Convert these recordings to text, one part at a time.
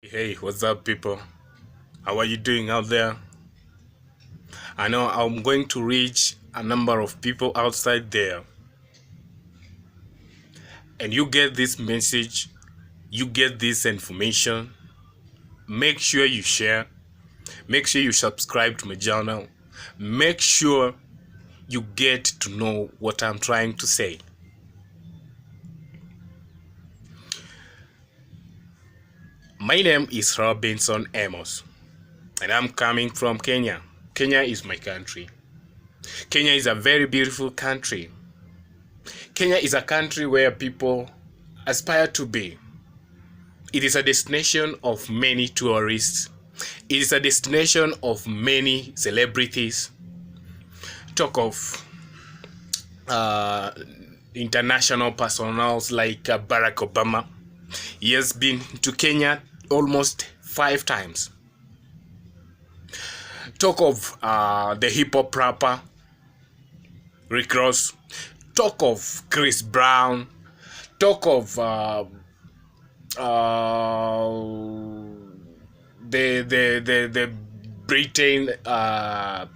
Hey, what's up, people? How are you doing out there? I know I'm going to reach a number of people outside there, and you get this message, you get this information. Make sure you share, make sure you subscribe to my channel, make sure you get to know what I'm trying to say. My name is Robinson Amos, and I'm coming from Kenya. Kenya is my country. Kenya is a very beautiful country. Kenya is a country where people aspire to be. It is a destination of many tourists. It is a destination of many celebrities. Talk of international personals like Barack Obama. He has been to Kenya almost 5 times. Talk of the hip hop rapper Rick Ross. Talk of Chris Brown. Talk of the Britain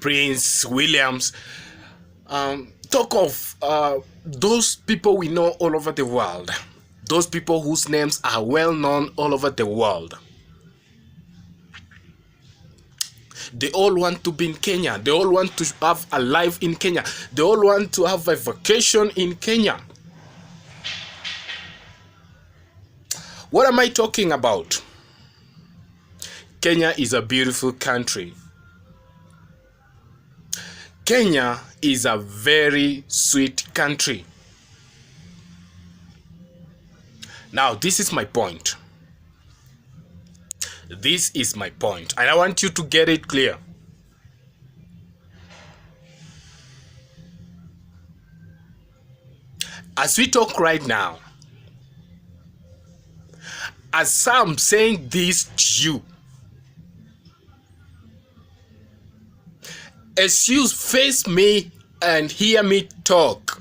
Prince Williams. Talk of those people we know all over the world. Those people whose names are well known all over the world. They all want to be in Kenya. They all want to have a life in Kenya. They all want to have a vacation in Kenya. What am I talking about? Kenya is a beautiful country. Kenya is a very sweet country. Now, this is my point. This is my point, and I want you to get it clear. As we talk right now, as I'm saying this to you, as you face me and hear me talk,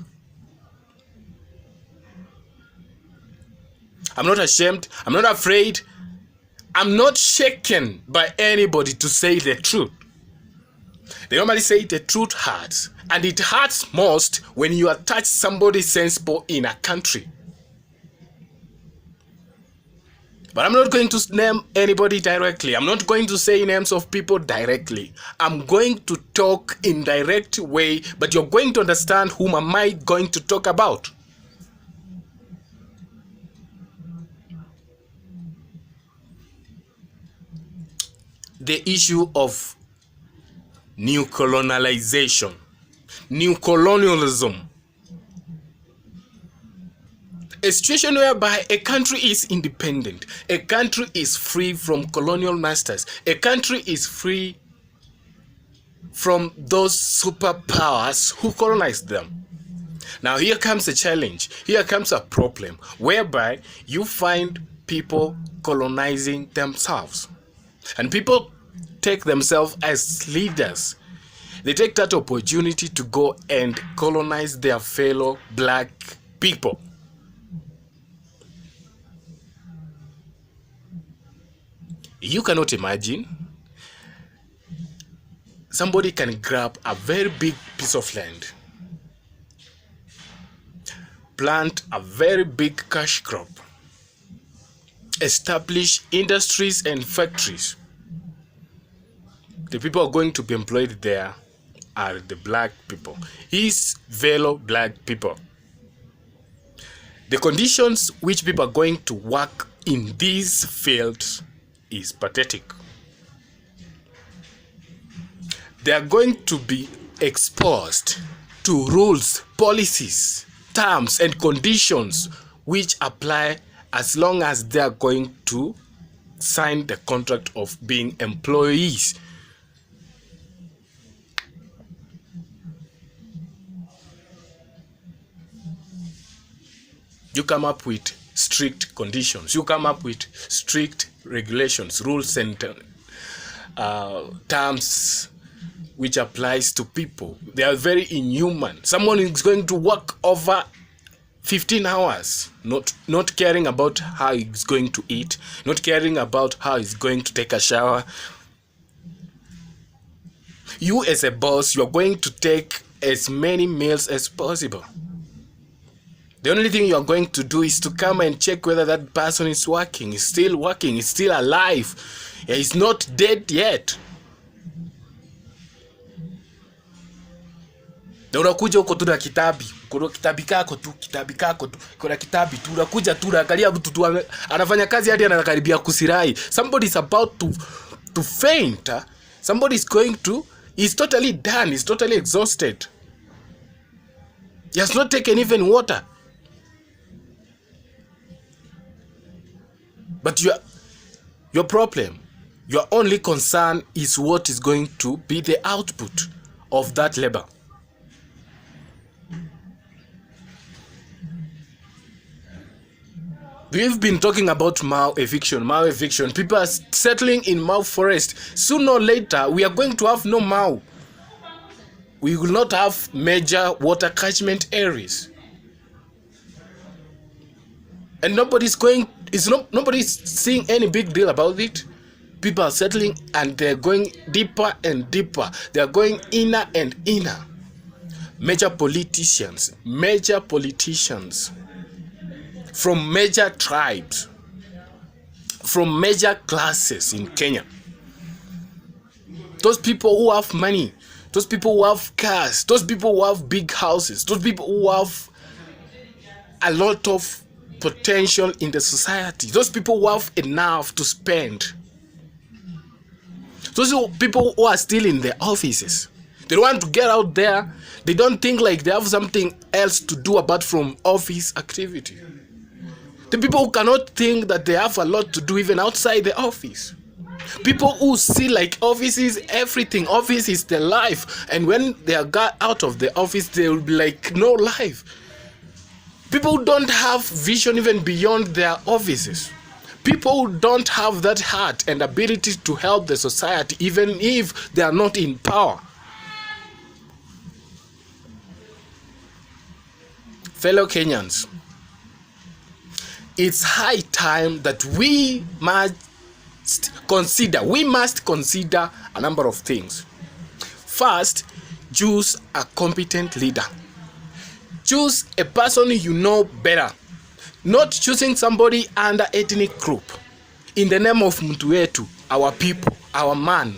I'm not ashamed, I'm not afraid, I'm not shaken by anybody to say the truth. They normally say the truth hurts, and it hurts most when you attach somebody sensible in a country. But I'm not going to name anybody directly. I'm not going to say names of people directly. I'm going to talk in direct way, but you're going to understand whom am I going to talk about. The issue of new colonialization, new colonialism. A situation whereby a country is independent, a country is free from colonial masters, a country is free from those superpowers who colonized them. Now here comes a challenge, here comes a problem, whereby you find people colonizing themselves. And people take themselves as leaders. They take that opportunity to go and colonize their fellow black people. You cannot imagine somebody can grab a very big piece of land, plant a very big cash crop, establish industries and factories. The people going to be employed there are the black people, his fellow black people. The conditions which people are going to work in these fields is pathetic. They are going to be exposed to rules, policies, terms, and conditions which apply as long as they are going to sign the contract of being employees. You come up with strict conditions. You come up with strict regulations, rules, and terms which applies to people. They are very inhuman. Someone is going to work over 15 hours, not caring about how he's going to eat, not caring about how he's going to take a shower. You as a boss, you're going to take as many meals as possible. The only thing you're going to do is to come and check whether that person is working, is still working, is still alive. He's not dead yet. Na unakuja huko tu na kitabi, kuna kitabi kako tu, kuna kitabi tu, unakuja tu unaangalia mtu tu anafanya kazi hadi anakaribia kusirai. Somebody is about to faint. Somebody is going to, he's totally done, he's totally exhausted. He has not taken even water. But your problem, your only concern is what is going to be the output of that labor. We've been talking about Mau eviction. People are settling in Mau forest. Sooner or later, we are going to have no Mau. We will not have major water catchment areas. And nobody's seeing any big deal about it. People are settling and they're going deeper and deeper. They're going inner and inner. Major politicians from major tribes, from major classes in Kenya. Those people who have money, those people who have cars, those people who have big houses, those people who have a lot of potential in the society, those people who have enough to spend, those people who are still in their offices. They don't want to get out there. They don't think like they have something else to do apart from office activity. The people who cannot think that they have a lot to do even outside the office. People who see like office is everything, office is their life, and when they are got out of the office, they will be like no life. People who don't have vision even beyond their offices. People who don't have that heart and ability to help the society even if they are not in power. Fellow Kenyans, it's high time that we must consider a number of things. First, choose a competent leader. Choose a person you know better. Not choosing somebody under ethnic group. In the name of mtu wetu, our people, our man.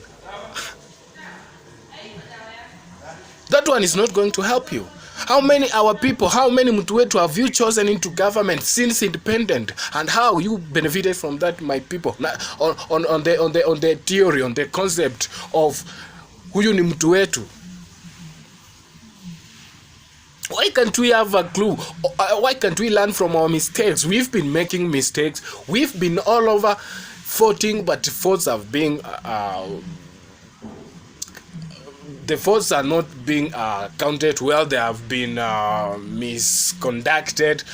That one is not going to help you. How many our people, how many mtu wetu have you chosen into government since independent, and how you benefited from that, my people? On the theory, on the concept of huyu ni mtu wetu. Why can't we have a clue? Why can't we learn from our mistakes? We've been making mistakes. We've been all over voting, but votes have been the votes are not being counted well. They have been misconducted.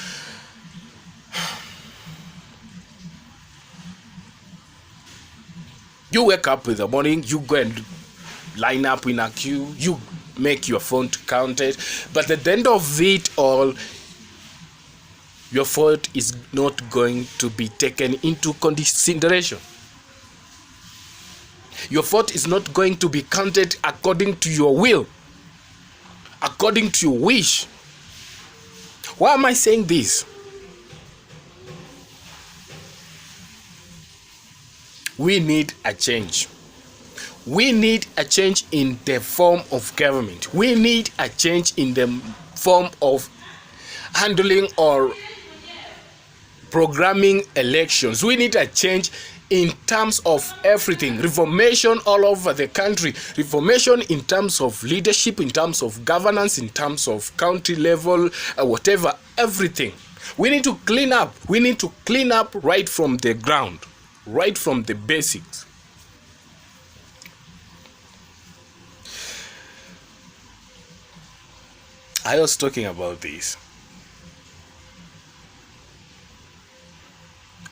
You wake up in the morning, you go and line up in a queue, you make your vote counted, but at the end of it all, your vote is not going to be taken into consideration. Your vote is not going to be counted according to your will, according to your wish. Why am I saying this? We need a change. We need a change in the form of government. We need a change in the form of handling or programming elections. We need a change in terms of everything. Reformation all over the country. Reformation in terms of leadership, in terms of governance, in terms of county level, whatever, everything. We need to clean up. We need to clean up right from the ground, right from the basics. I was talking about this.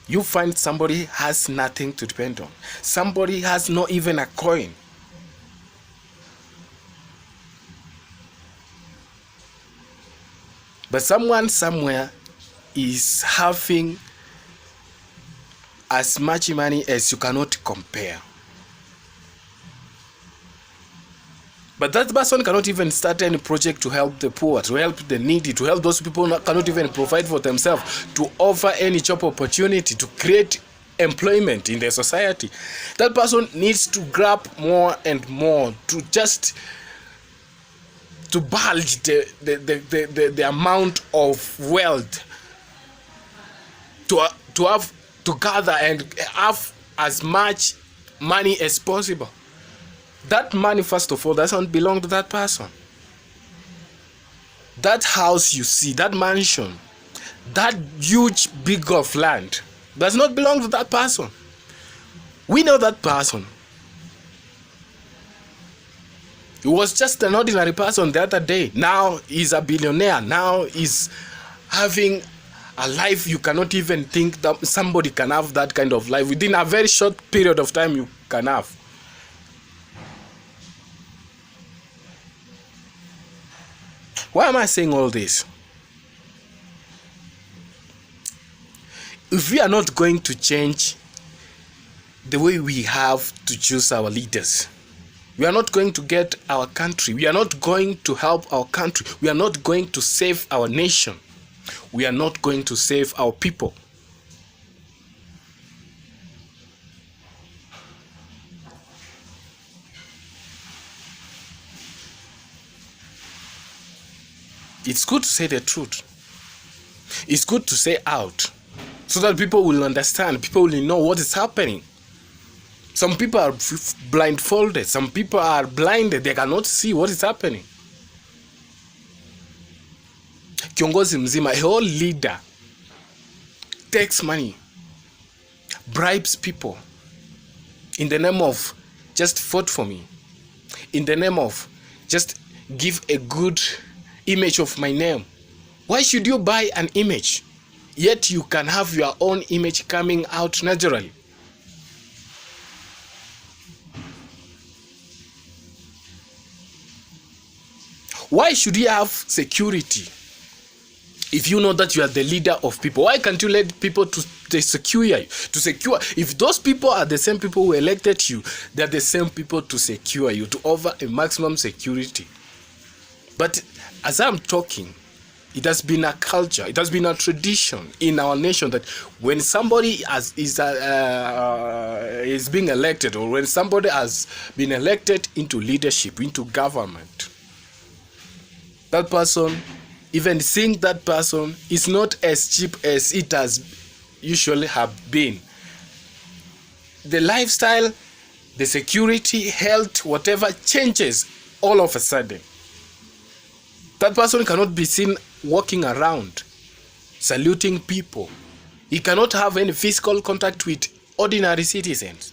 You find somebody has nothing to depend on. Somebody has not even a coin. But someone somewhere is having as much money as you cannot compare. But that person cannot even start any project to help the poor, to help the needy, to help those people who cannot even provide for themselves, to offer any job opportunity, to create employment in the society. That person needs to grab more and more to just to bulge the amount of wealth to gather and have as much money as possible. That money, first of all, doesn't belong to that person. That house you see, that mansion, that huge big of land does not belong to that person. We know that person. He was just an ordinary person the other day. Now he's a billionaire. Now he's having a life you cannot even think that somebody can have that kind of life. Within a very short period of time you can have. Why am I saying all this? If we are not going to change the way we have to choose our leaders, we are not going to get our country. We are not going to help our country. We are not going to save our nation. We are not going to save our people. It's good to say the truth. It's good to say out so that people will understand, people will know what is happening. Some people are blindfolded, some people are blinded, they cannot see what is happening. Kiongozi mzima, a whole leader, takes money, bribes people in the name of just vote for me, in the name of just give a good image of my name. Why should you buy an image yet you can have your own image coming out naturally? Why should you have security if you know that you are the leader of people? Why can't you let people to secure you? To secure, if those people are the same people who elected you, they are the same people to secure you, to offer a maximum security. But as I'm talking, it has been a culture, it has been a tradition in our nation that when somebody is being elected, or when somebody has been elected into leadership, into government, that person, even seeing that person, is not as cheap as it has usually have been. The lifestyle, the security, health, whatever changes all of a sudden. That person cannot be seen walking around, saluting people. He cannot have any physical contact with ordinary citizens.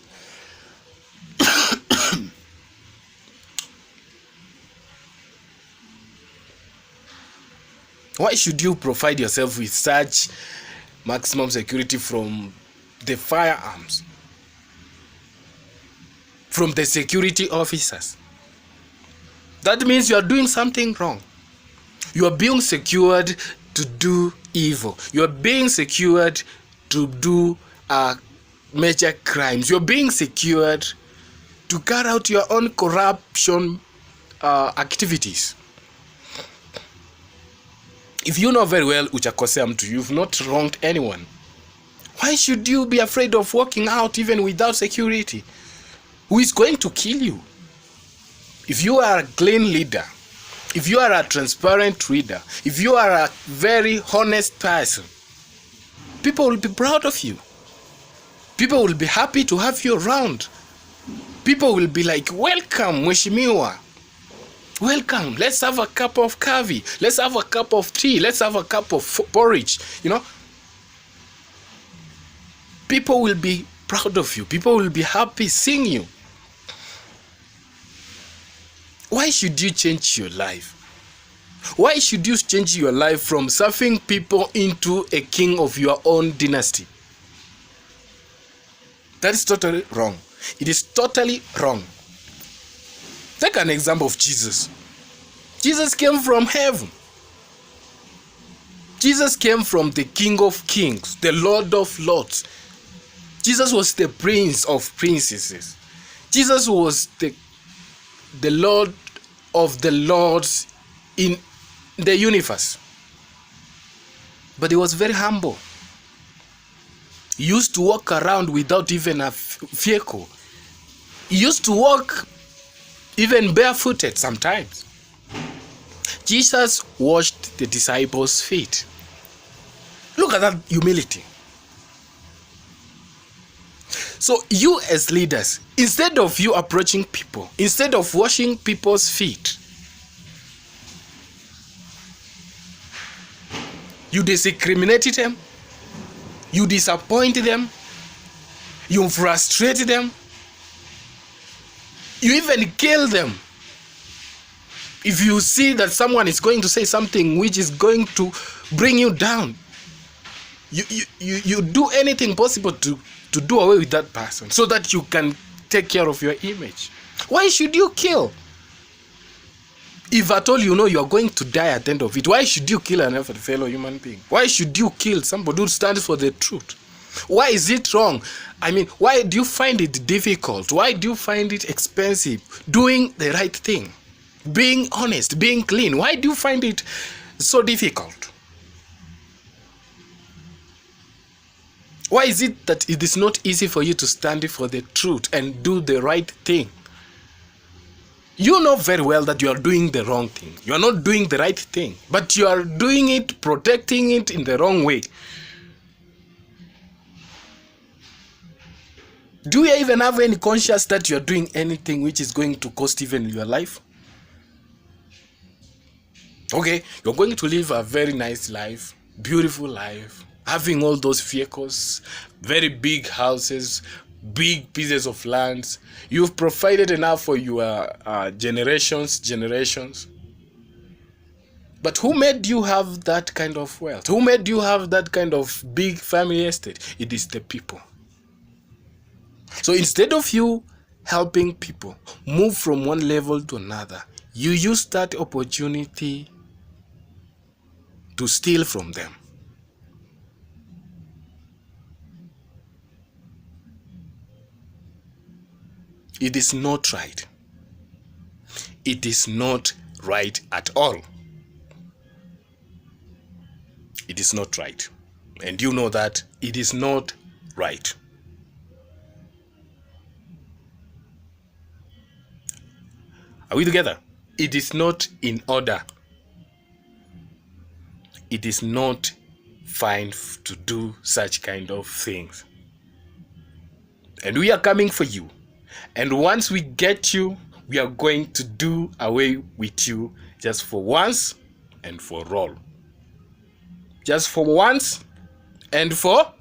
Why should you provide yourself with such maximum security from the firearms, from the security officers? That means you are doing something wrong. You are being secured to do evil. You are being secured to do major crimes. You are being secured to carry out your own corruption activities. If you know very well ujakosea mtu, you've not wronged anyone, why should you be afraid of walking out even without security? Who is going to kill you? If you are a clean leader, if you are a transparent leader, if you are a very honest person, people will be proud of you. People will be happy to have you around. People will be like, welcome, Mheshimiwa. Welcome, let's have a cup of coffee. Let's have a cup of tea. Let's have a cup of porridge. You know, people will be proud of you. People will be happy seeing you. Why should you change your life? Why should you change your life from serving people into a king of your own dynasty? That is totally wrong. It is totally wrong. Take an example of Jesus. Jesus came from heaven. Jesus came from the King of Kings, the Lord of Lords. Jesus was the Prince of Princesses. Jesus was the Lord of the Lords in the universe. But he was very humble. He used to walk around without even a vehicle. He used to walk even barefooted sometimes. Jesus washed the disciples' feet. Look at that humility. So you as leaders, instead of you approaching people, instead of washing people's feet, you discriminate them, you disappoint them, you frustrate them, you even kill them. If you see that someone is going to say something which is going to bring you down, you do anything possible to do away with that person so that you can take care of your image. Why should you kill? If at all you know you are going to die at the end of it, why should you kill another fellow human being? Why should you kill somebody who stands for the truth? Why is it wrong? I mean, why do you find it difficult? Why do you find it expensive doing the right thing? Being honest, being clean. Why do you find it so difficult? Why is it that it is not easy for you to stand for the truth and do the right thing? You know very well that you are doing the wrong thing. You are not doing the right thing, but you are doing it, protecting it in the wrong way. Do you even have any conscience that you are doing anything which is going to cost even your life? Okay, you're going to live a very nice life, beautiful life, having all those vehicles, very big houses, big pieces of land. You've provided enough for your generations. But who made you have that kind of wealth? Who made you have that kind of big family estate? It is the people. So instead of you helping people move from one level to another, you use that opportunity to steal from them. It is not right. It is not right at all. It is not right. And you know that it is not right. Are we together? It is not in order. It is not fine to do such kind of things. And we are coming for you. And once we get you, we are going to do away with you just for once and for all. Just for once and for